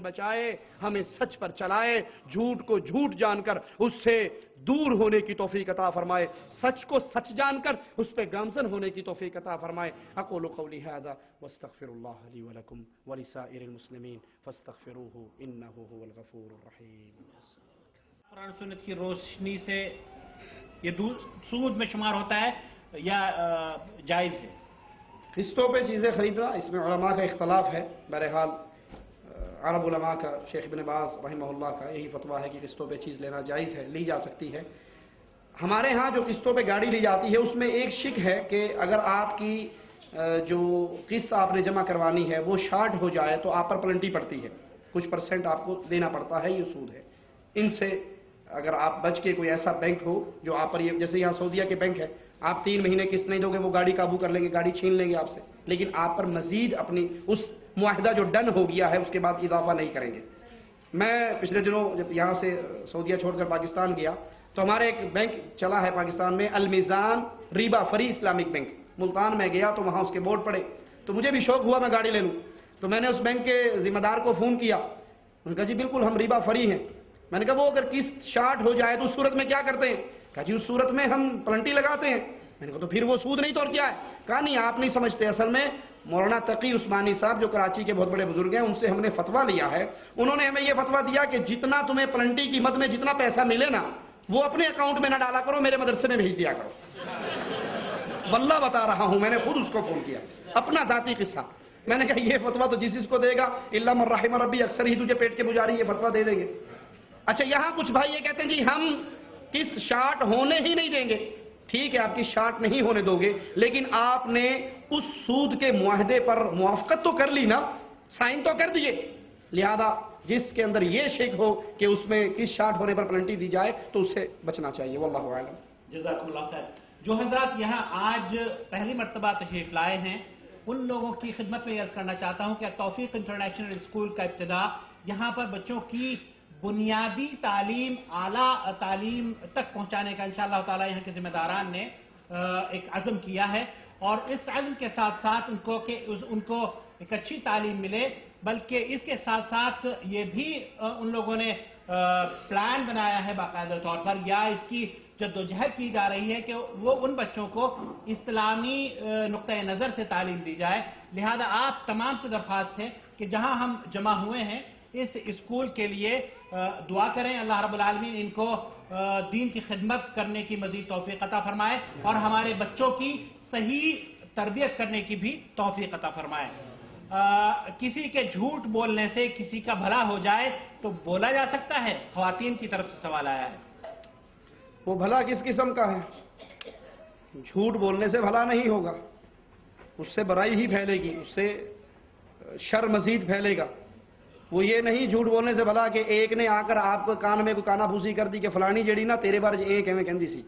بچائے، ہمیں سچ پر چلائے، جھوٹ کو جھوٹ جان کر اس سے دور ہونے کی توفیق عطا فرمائے، سچ کو سچ جان کر اس پہ گامزن ہونے کی توفیق عطا فرمائے۔ اقول قولی ھذا واستغفر اللہ لی ولکم ولسائر المسلمین فاستغفروہ انہ ھو الغفور الرحیم۔ قرآن سنت کی روشنی سے یہ سود میں شمار ہوتا ہے یا جائز ہے؟ قسطوں پہ چیزیں خریدنا، اس میں علماء کا اختلاف ہے۔ بہرحال عرب علماء کا، شیخ ابن باز رحمہ اللہ کا یہی فتویٰ ہے کہ قسطوں پہ چیز لینا جائز ہے، لی جا سکتی ہے۔ ہمارے ہاں جو قسطوں پہ گاڑی لی جاتی ہے اس میں ایک شک ہے کہ اگر آپ کی جو قسط آپ نے جمع کروانی ہے وہ شارٹ ہو جائے تو آپ پر پلنٹی پڑتی ہے، کچھ پرسنٹ آپ کو دینا پڑتا ہے، یہ سود ہے۔ ان سے اگر آپ بچ کے کوئی ایسا بینک ہو جو آپ پر، یہ جیسے یہاں سعودیہ کے بینک ہے، آپ 3 مہینے قسط نہیں دو گے وہ گاڑی قابو کر لیں گے، گاڑی چھین لیں گے آپ سے، لیکن آپ پر مزید اپنی اس معاہدہ جو ڈن ہو گیا ہے اس کے بعد اضافہ نہیں کریں گے۔ میں پچھلے دنوں جب یہاں سے سعودیہ چھوڑ کر پاکستان گیا تو ہمارے ایک بینک چلا ہے پاکستان میں، المیزان ریبا فری اسلامک بینک، ملتان میں گیا تو وہاں اس کے بورڈ پڑے، تو مجھے بھی شوق ہوا میں گاڑی لے لوں، تو میں نے اس بینک کے ذمہ دار کو فون کیا، انہوں نے کہا جی بالکل ہم ریبا فری ہیں۔ میں نے کہا وہ اگر قسط شارٹ ہو جائے تو اس صورت میں کیا کرتے ہیں؟ کہا جی اس صورت میں ہم پلنٹی لگاتے ہیں۔ میں نے کہا تو پھر وہ سود نہیں تو اور کیا ہے؟ کہا نہیں آپ نہیں سمجھتے، اصل میں مولانا تقی عثمانی صاحب جو کراچی کے بہت بڑے بزرگ ہیں ان سے ہم نے فتویٰ لیا ہے، انہوں نے ہمیں یہ فتویٰ دیا کہ جتنا تمہیں پلنٹی کی مد میں جتنا پیسہ ملے نا وہ اپنے اکاؤنٹ میں نہ ڈالا کرو، میرے مدرسے میں بھیج دیا کرو۔ واللہ بتا رہا ہوں، میں نے خود اس کو فون کیا، اپنا ذاتی قصہ۔ میں نے کہا یہ فتویٰ تو جس کو دے گا الا من رحم ربی، اکثر ہی تجھے پیٹ کے پجاری یہ فتویٰ دے دیں گے۔ اچھا یہاں کچھ بھائی یہ کہتے ہیں جی ہم قسط شارٹ ہونے ہی نہیں دیں گے۔ ٹھیک ہے آپ کی شارٹ نہیں ہونے دو گے، لیکن آپ نے اس سود کے معاہدے پر موافقت تو کر لی نا، سائن تو کر دیے، لہذا جس کے اندر یہ شک ہو کہ اس میں قسط شارٹ ہونے پر پلنٹی دی جائے تو اس سے بچنا چاہیے، واللہ اعلم۔ جزاکم اللہ خیر۔ جو حضرات یہاں آج پہلی مرتبہ تشریف لائے ہیں ان لوگوں کی خدمت میں عرض کرنا چاہتا ہوں کہ توفیق انٹرنیشنل اسکول کا ابتدا یہاں پر بچوں کی بنیادی تعلیم، اعلیٰ تعلیم تک پہنچانے کا انشاءاللہ تعالی یہاں کے ذمہ داران نے ایک عزم کیا ہے، اور اس عزم کے ساتھ ساتھ ان کو ایک اچھی تعلیم ملے، بلکہ اس کے ساتھ ساتھ یہ بھی ان لوگوں نے پلان بنایا ہے باقاعدہ طور پر، یا اس کی جدوجہد کی جا رہی ہے کہ وہ ان بچوں کو اسلامی نقطۂ نظر سے تعلیم دی جائے۔ لہذا آپ تمام سے درخواست ہے کہ جہاں ہم جمع ہوئے ہیں اس اسکول کے لیے دعا کریں، اللہ رب العالمین ان کو دین کی خدمت کرنے کی مزید توفیق عطا فرمائے اور ہمارے بچوں کی صحیح تربیت کرنے کی بھی توفیق عطا فرمائے۔ کسی کے جھوٹ بولنے سے کسی کا بھلا ہو جائے تو بولا جا سکتا ہے؟ خواتین کی طرف سے سوال آیا ہے۔ وہ بھلا کس قسم کا ہے؟ جھوٹ بولنے سے بھلا نہیں ہوگا، اس سے برائی ہی پھیلے گی، اس سے شر مزید پھیلے گا۔ وہ یہ نہیں جھوٹ بولنے سے بھلا کہ ایک نے آ کر آپ کو کان میں کانا پھوسی کر دی کہ فلانی جڑی نا تیرے بارے ایک ایویں کہندی سی۔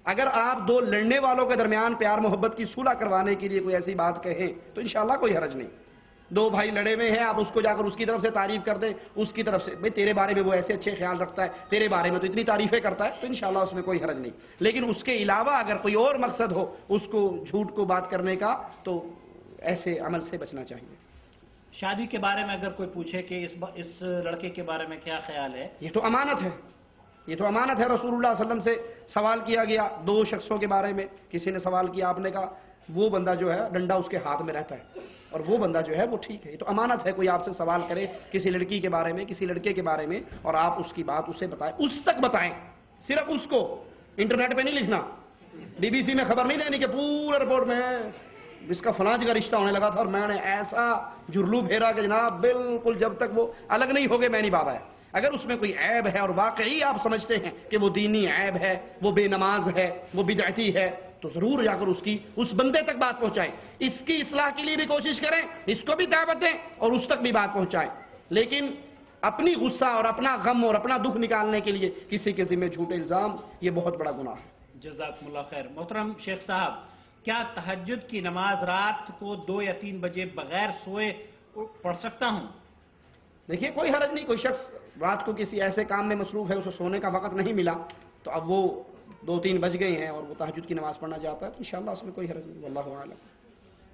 اگر آپ دو لڑنے والوں کے درمیان پیار محبت کی صلح کروانے کے لیے کوئی ایسی بات کہیں تو انشاءاللہ کوئی حرج نہیں۔ دو بھائی لڑے ہوئے ہیں، آپ اس کو جا کر اس کی طرف سے تعریف کر دیں، اس کی طرف سے بھئی تیرے بارے میں وہ ایسے اچھے خیال رکھتا ہے، تیرے بارے میں تو اتنی تعریفیں کرتا ہے، تو انشاءاللہ اس میں کوئی حرج نہیں۔ لیکن اس کے علاوہ اگر کوئی اور مقصد ہو اس کو جھوٹ کو بات کرنے کا تو ایسے عمل سے بچنا چاہیے۔ شادی کے بارے میں اگر کوئی پوچھے کہ اس لڑکے کے بارے میں کیا خیال ہے؟ یہ تو امانت ہے، یہ تو امانت ہے۔ رسول اللہ صلی اللہ علیہ وسلم سے سوال کیا گیا 2 شخصوں کے بارے میں، کسی نے سوال کیا، آپ نے کہا وہ بندہ جو ہے ڈنڈا اس کے ہاتھ میں رہتا ہے اور وہ بندہ جو ہے وہ ٹھیک ہے۔ یہ تو امانت ہے، کوئی آپ سے سوال کرے کسی لڑکی کے بارے میں، کسی لڑکے کے بارے میں، اور آپ اس کی بات اسے بتائیں، اس تک بتائیں، صرف اس کو، انٹرنیٹ پہ نہیں لکھنا، بی بی سی میں خبر نہیں دینی کہ پورے رپورٹ میں اس کا فلاں جگہ رشتہ ہونے لگا تھا اور میں نے ایسا جرلو پھیرا کہ جناب بالکل جب تک وہ الگ نہیں ہوگے میں نہیں بات آیا۔ اگر اس میں کوئی عیب ہے اور واقعی آپ سمجھتے ہیں کہ وہ دینی عیب ہے، وہ بے نماز ہے، وہ بدعتی ہے، تو ضرور جا کر اس بندے تک بات پہنچائیں، اس کی اصلاح کے لیے بھی کوشش کریں، اس کو بھی دعوت دیں اور اس تک بھی بات پہنچائیں۔ لیکن اپنی غصہ اور اپنا غم اور اپنا دکھ نکالنے کے لیے کسی کے ذمہ جھوٹے الزام، یہ بہت بڑا گناہ ہے۔ جزاکم اللہ خیر۔ محترم شیخ صاحب، کیا تہجد کی نماز رات کو 2 یا 3 بجے بغیر سوئے پڑھ سکتا ہوں؟ دیکھیے کوئی حرج نہیں، کوئی شخص رات کو کسی ایسے کام میں مصروف ہے اسے سونے کا وقت نہیں ملا تو اب وہ 2-3 بج گئے ہیں اور وہ تہجد کی نماز پڑھنا چاہتا ہے تو انشاءاللہ اس میں کوئی حرج نہیں، واللہ اعلم۔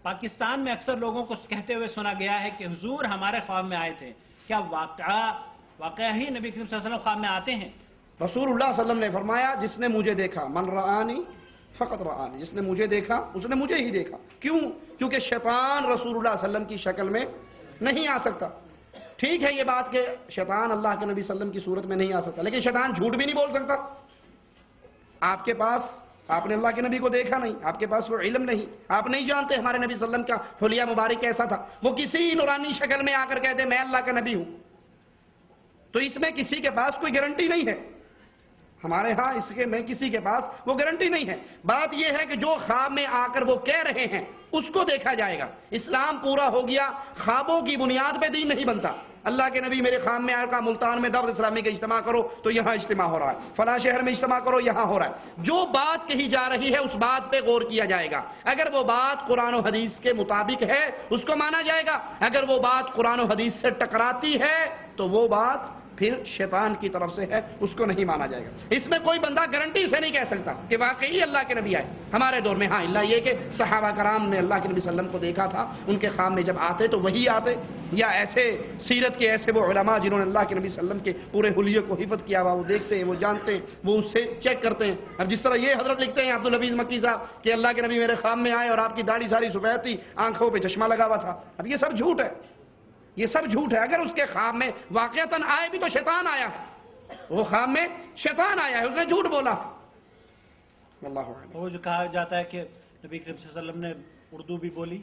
پاکستان میں اکثر لوگوں کو کہتے ہوئے سنا گیا ہے کہ حضور ہمارے خواب میں آئے تھے، क्या वाकया ही नबी करीम सल्लल्लाहु अलैहि वसल्लम ख्वाब में आते हैं? रसूलुल्लाह सल्लल्लाहु अलैहि वसल्लम ने फरमाया, जिसने मुझे देखा, मन रआनी फकत रआनी, जिसने मुझे देखा उसने मुझे ही देखा। क्यों? क्योंकि शैतान रसूलुल्लाह सल्लल्लाहु अलैहि वसल्लम की शक्ल में नहीं आ सकता। ठीक है ये बात कि शैतान अल्लाह के नबी सल्लल्लाहु अलैहि वसल्लम की सूरत में नहीं आ सकता, लेकिन शैतान झूठ भी नहीं बोल सकता। आपके पास, आपने अल्लाह के नबी को देखा नहीं, आपके पास वो इल्म नहीं, आप नहीं जानते हमारे नबी सल्लल्लाहु अलैहि वसल्लम का हुलिया मुबारक कैसा था। वो किसी नूरानी शक्ल में आकर कहते मैं अल्लाह का नबी हूं, तो इसमें किसी के पास कोई गारंटी नहीं है। हमारे यहां इसके में किसी के पास वो गारंटी नहीं है। बात यह है कि जो ख्वाब में आकर वो कह रहे हैं उसको देखा जाएगा। इस्लाम पूरा हो गया, ख्वाबों की बुनियाद पे दीन नहीं बनता। अल्लाह के नबी मेरे ख्वाब में आया कहा मुल्तान में दावत इस्लामी का इज्तिमा करो, तो यहां इज्तिमा हो रहा है, फला शहर में इज्तिमा करो, यहां हो रहा है। जो बात कही जा रही है उस बात पे गौर किया जाएगा। अगर वो बात कुरान और हदीस के मुताबिक है उसको माना जाएगा, अगर वो बात कुरान और हदीस से टकराती है तो वो बात फिर शैतान की तरफ से है, उसको नहीं माना जाएगा। इसमें कोई बंदा गारंटी से नहीं कह सकता कि वाकई अल्लाह के नबी आए हमारे दौर में। हाँ, इल्ला ये कि सहाबा कराम ने अल्लाह के नबी सल्लल्लाहु अलैहि वसल्लम को देखा था, उनके ख्वाब में जब आते तो वही आते, या ऐसे सीरत के ऐसे वो उलमा जिन्होंने अल्लाह के नबी सल्लल्लाहु अलैहि वसल्लम के पूरे हुलिये को हिफत किया हुआ, वो देखते हैं, वो जानते हैं, वो उससे चेक करते हैं। अब जिस तरह ये हजरत लिखते हैं अब्दुल हफीज मक्की साहब कि अल्लाह के नबी मेरे ख्वाब में आए और आपकी दाढ़ी सारी सफेद थी, आंखों पर चश्मा लगा हुआ था। अब ये सब झूठ है, ये सब झूठ है। अगर उसके ख्वाब में वाकईतन आए भी तो शैतान आया है, वो ख्वाब में शैतान आया है, उसने झूठ बोला। अल्लाह वो जो कहा जाता है कि नबी करीम सल्लल्लाहु अलैहि वसल्लम ने उर्दू भी बोली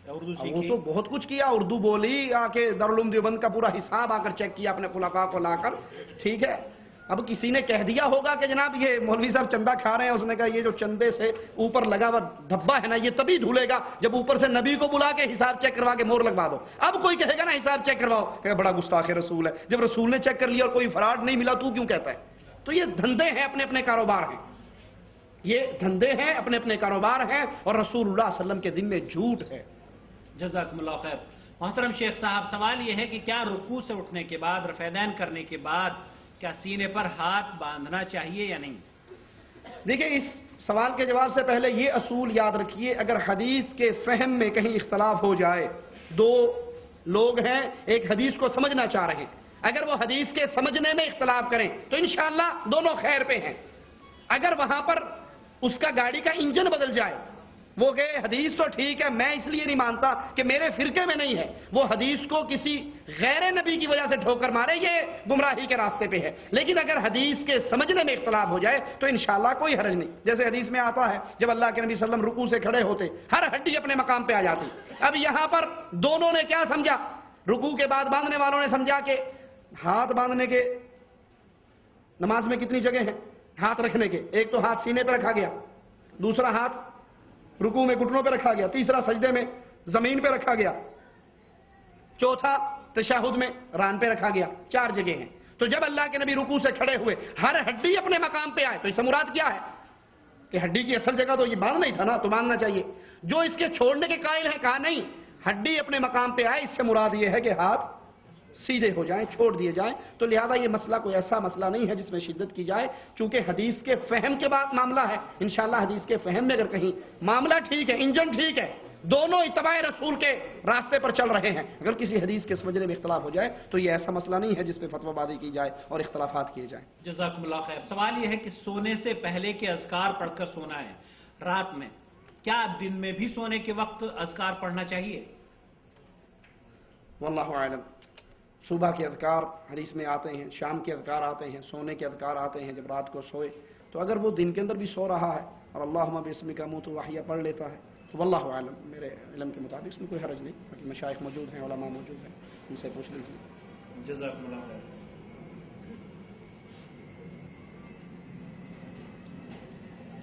या उर्दू सीखी, वो तो बहुत कुछ किया, उर्दू बोली, आके दारुल उलूम देवबंद का पूरा हिसाब आकर चेक किया अपने खुलाफा को लाकर। ठीक है, अब किसी ने कह दिया होगा कि जनाब ये मौलवी साहब चंदा खा रहे हैं, उसने कहा ये जो चंदे से ऊपर लगा हुआ धब्बा है ना, ये तभी धुलेगा जब ऊपर से नबी को बुला के हिसाब चेक करवा के मोहर लगवा दो। अब कोई कहेगा ना हिसाब चेक करवाओ, कहेगा बड़ा गुस्ताखे रसूल है, जब रसूल ने चेक कर लिया और कोई फराड नहीं मिला तू क्यों कहता है? तो ये धंधे हैं, अपने अपने कारोबार हैं, ये धंधे हैं, अपने अपने कारोबार हैं, और रसूलुल्लाह सल्लल्लाहु अलैहि वसल्लम के दिन में झूठ है। जज़ाकुमुल्लाह खैर। मोहतरम शेख साहब, सवाल यह है कि क्या रुकू से उठने के बाद, रफ़ैदैन करने के बाद क्या सीने पर हाथ बांधना चाहिए या नहीं? देखिए, इस सवाल के जवाब से पहले ये असूल याद रखिए, अगर हदीस के फहम में कहीं इख्तलाफ हो जाए, दो लोग हैं एक हदीस को समझना चाह रहे हैं, अगर वो हदीस के समझने में इख्तलाफ करें तो इंशाअल्लाह दोनों खैर पे हैं। अगर वहां पर उसका गाड़ी का इंजन बदल जाए, वो कहे हदीस तो ठीक है, मैं इसलिए नहीं मानता कि मेरे फिरके में नहीं है, वो हदीस को किसी गैर नबी की वजह से ठोकर मारे, ये गुमराही के रास्ते पे है। लेकिन अगर हदीस के समझने में इख्तलाफ हो जाए तो इंशाअल्लाह कोई हर्ज नहीं। जैसे हदीस में आता है जब अल्लाह के नबी सल्लल्लाहु अलैहि वसल्लम रुकू से खड़े होते हर हड्डी अपने मकाम पे आ जाती। अब यहां पर दोनों ने क्या समझा, रुकू के बाद बांधने वालों ने समझा कि हाथ बांधने के नमाज में कितनी जगह है हाथ रखने के, एक तो हाथ सीने पर रखा गया, दूसरा हाथ रुकू में घुटनों पे रखा गया, तीसरा सजदे में जमीन पे रखा गया, चौथा तशहुद में रान पे रखा गया, 4 जगह हैं। तो जब अल्लाह के नबी रुकू से खड़े हुए हर हड्डी अपने मकाम पे आए, तो इससे मुराद क्या है कि हड्डी की असल जगह तो ये बांधना ही था ना, तो बांधना चाहिए। जो इसके छोड़ने के कायल हैं कहा नहीं, हड्डी अपने मकाम पे आए, इससे मुराद ये है कि हाथ सीधे हो जाएं, छोड़ दिए जाएं। तो लिहाजा ये मसला कोई ऐसा मसला नहीं है जिसमें शिद्दत की जाए, चूंकि हदीस के फहम के बाद मामला है। इंशाअल्लाह हदीस के फहम में अगर कहीं मामला ठीक है, इंजन ठीक है, दोनों इत्तबाए रसूल के रास्ते पर चल रहे हैं, अगर किसी हदीस के समझने में इख्तलाफ हो जाए तो ये ऐसा मसला नहीं है जिस पर फतवाबाजी की जाए और इख्तलाफात किए जाए। जज़ाकुमुल्लाह खैर। सवाल यह है कि सोने से पहले के अज़कार पढ़कर सोना है रात में, क्या दिन में भी सोने के वक्त अज़कार पढ़ना चाहिए? वल्लाहु आलम। सुबह के अज़कार हदीस में आते हैं, शाम के अज़कार आते हैं, सोने के अज़कार आते हैं जब रात को सोए। तो अगर वो दिन के अंदर भी सो रहा है और अल्लाहुम्मा बिस्मिका मुतु वहिया पढ़ लेता है तो वल्लाहु आलम, मेरे इल्म के मुताबिक इसमें कोई हरज नहीं। बाकी मशाइख मौजूद हैं, उलमा मौजूद हैं, उनसे पूछ लीजिए। जज़ाकुमुल्लाह खैर।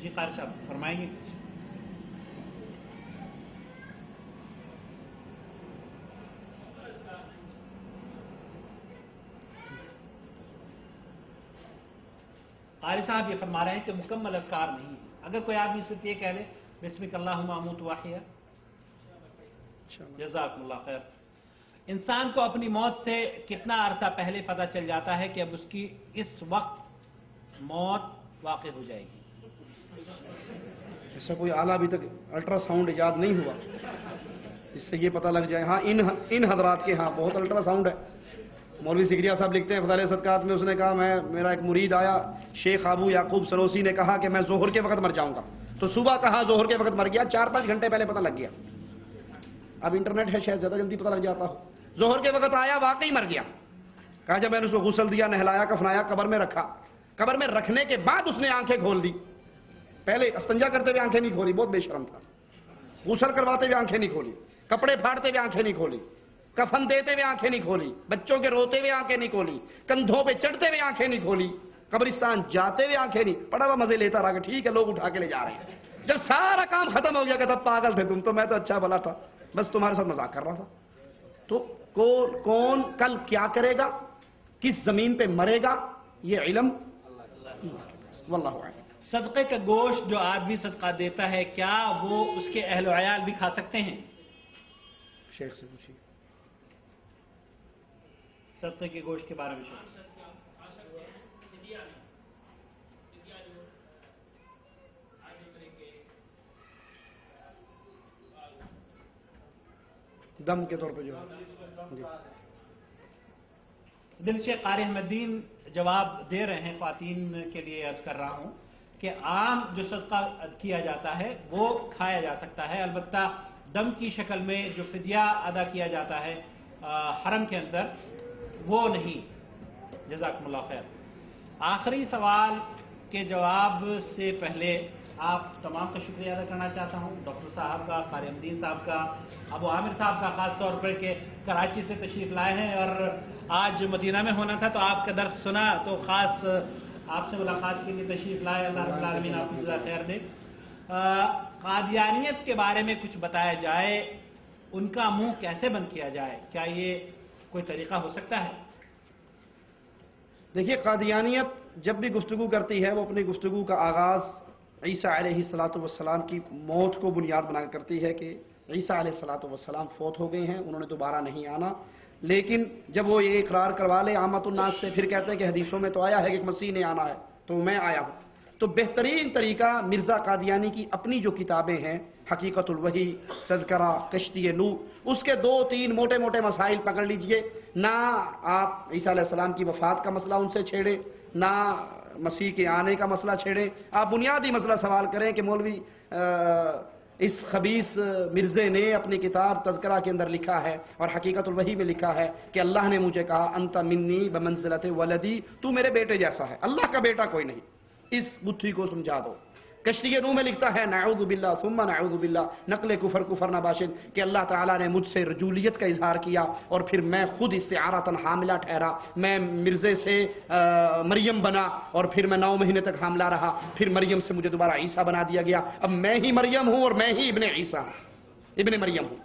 जी क़ारी साहब फरमाएंगे। क़ारी साहब ये फरमा रहे हैं कि मुकम्मल अज़कार नहीं है। अगर कोई आदमी सिर्फ ये कह ले बिस्मिल्लाहुम्मा अमूतु वअहया। जज़ाकुमुल्लाह खैर। इंसान को अपनी मौत से कितना अरसा पहले पता चल जाता है कि अब उसकी इस वक्त मौत वाक़ई हो जाएगी? ऐसा कोई आला अभी तक अल्ट्रासाउंड इजाद नहीं हुआ इससे ये पता लग जाए। हाँ, इन हजरात के यहाँ बहुत अल्ट्रासाउंड है, मौलवी सिकरिया साहब लिखते हैं फज़ाइल सदक़ात में, उसने कहा मेरा एक मुरीद आया, शेख अबू याकूब सनोसी ने कहा कि मैं ज़ोहर के वक्त मर जाऊंगा, तो सुबह कहा ज़ोहर के वक्त मर गया, 4-5 घंटे पहले पता लग गया। अब इंटरनेट है, शायद ज़्यादा जल्दी पता लग जाता हो। ज़ोहर के वक्त आया, वाकई मर गया। कहा जब मैंने उसको गुस्ल दिया, नहलाया, कफनाया, कब्र में रखा, कब्र में रखने के बाद उसने आंखें खोल दी। पहले अस्तंजा करते हुए आंखें नहीं खोली, बहुत बेशरम था। गुस्ल करवाते हुए आंखें नहीं खोली, कपड़े फाड़ते हुए आंखें नहीं खोली, कफन देते हुए आंखें नहीं खोली, बच्चों के रोते हुए आंखें नहीं खोली, कंधों पे चढ़ते हुए आंखें नहीं खोली, कब्रिस्तान जाते हुए आंखें नहीं, पड़ा हुआ मजे लेता रहा कि ठीक है लोग उठा के ले जा रहे हैं। जब सारा काम खत्म हो गया कहता पागल थे तुम तो, मैं तो अच्छा भला था, बस तुम्हारे साथ मजाक कर रहा था। तो कौन कल क्या करेगा, किस जमीन पे मरेगा, ये इल्म वल्लाहु अअलम। सदक़े का गोश्त जो आदमी सदका देता है, क्या वो उसके अहल अयाल भी खा सकते हैं? शेख से पूछिए सदक़े के गोश्त के बारे में। दम के तौर पे जो दिल से क़ारी अहमदीन जवाब दे रहे हैं, ख्वातीन के लिए अर्ज कर रहा हूं कि आम जो सदका किया जाता है वो खाया जा सकता है, अलबत्ता दम की शक्ल में जो फिदिया अदा किया जाता है हरम के अंदर वो नहीं। जज़ाकुमुल्लाह खैर। आखिरी सवाल के जवाब से पहले आप तमाम का शुक्रिया अदा करना चाहता हूं, डॉक्टर साहब का, क़ारी अहमदीन साहब का, अबू आमिर साहब का, खास तौर पर के कराची से तशरीफ लाए हैं और आज मदीना में होना था तो आपका दर्स सुना तो खास आपसे मुलाकात के लिए तशरीफ लाए। अल्लाह रब्बुल आलमीन आपको जज़ा खैर दे। कादियानियत के बारे में कुछ बताया जाए, उनका मुंह कैसे बंद किया जाए, क्या ये कोई तरीका हो सकता है? देखिए, कादियानियत जब भी गुफ्तगू करती है वो अपनी गुफ्तगू का आगाज़ ईसा अलैहिस्सलातु वस्सलाम की मौत को बुनियाद बनाकर करती है कि ईसा अलैहिस्सलातु वस्सलाम फौत हो गए हैं, उन्होंने दोबारा नहीं आना। लेकिन जब वो ये इकरार करवा ले आमतुन्नास से, फिर कहते हैं कि हदीसों में तो आया है कि मसीह ने आना है तो मैं आया हूं। तो बेहतरीन तरीका मिर्ज़ा कादियानी की अपनी जो किताबें हैं, हकीकतुल वही, तज़किरा, कश्ती नूह, उसके 2-3 मोटे मोटे मसाइल पकड़ लीजिए। ना आप ईसा अलैहिस्सलाम की वफात का मसला उनसे छेड़े, ना मसीह के आने का मसला छेड़े। आप बुनियादी मसला सवाल करें कि मौलवी इस खबीस मिर्जे ने अपनी किताब तज़किरा के अंदर लिखा है और हकीकतुल वही में लिखा है कि अल्लाह ने मुझे कहा अंत मिन्नी बमंज़िलति वलदी, तू मेरे बेटे जैसा है, अल्लाह का बेटा कोई नहीं। इस बुद्धि को समझा दो। कश्ती नूह में लिखता है नऊज़ु बिल्लाह सुम्मा नऊज़ु बिल्लाह, नकले कुफर नाबाशिन, कि अल्लाह ताला ने मुझसे रजूलियत का इजहार किया और फिर मैं खुद इस्तिआरतन हामिला ठहरा, मैं मिर्जे से मरियम बना और फिर मैं 9 महीने तक हामिला रहा, फिर मरियम से मुझे दोबारा ईसा बना दिया गया, अब मैं ही मरियम हूं और मैं ही इब्ने ईसा हूं, इब्ने मरियम हूं।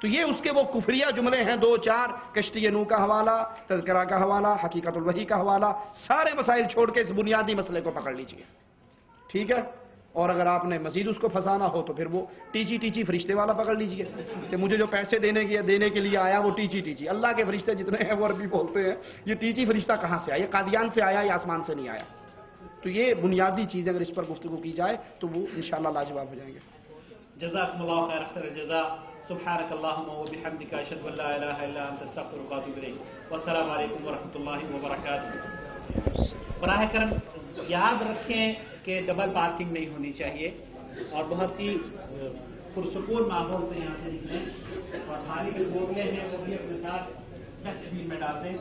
तो ये उसके वो कुफरिया जुमले हैं 2-4, कश्ती नूह का हवाला, तज़किरा का हवाला, हकीकतुल वही का हवाला, सारे मसाइल छोड़ के इस बुनियादी मसले को पकड़ लीजिए, ठीक है। और अगर आपने मजीद उसको फंसाना हो तो फिर वो टीची फरिश्ते वाला पकड़ लीजिए कि मुझे जो पैसे देने के लिए आया वो टीची। अल्लाह के फरिश्ते जितने हैं वो अरबी बोलते हैं, ये टीची फरिश्ता कहां से आया, ये कादियान से आया या आसमान से नहीं आया। तो ये बुनियादी चीज़ अगर इस पर गुफ्तगू की जाए तो वो इंशाअल्लाह लाजवाब हो जाएंगे। जज़ाकुमुल्लाह खैर, अहसन जज़ा। सुब्हानकल्लाहुम्मा व बिहम्दिका अशहदु अल्ला इलाहा इल्ला अंता अस्तगफिरुका व अतूबु इलैक। वस्सलामु अलैकुम व रहमतुल्लाहि व बरकातुहू। बराह करम याद रखें कि डबल पार्किंग नहीं होनी चाहिए और बहुत ही पुरसुकून माहौल से यहाँ से निकलें और पानी के बोतलें हैं वो भी अपने साथ डस्टबिन में डाल दें।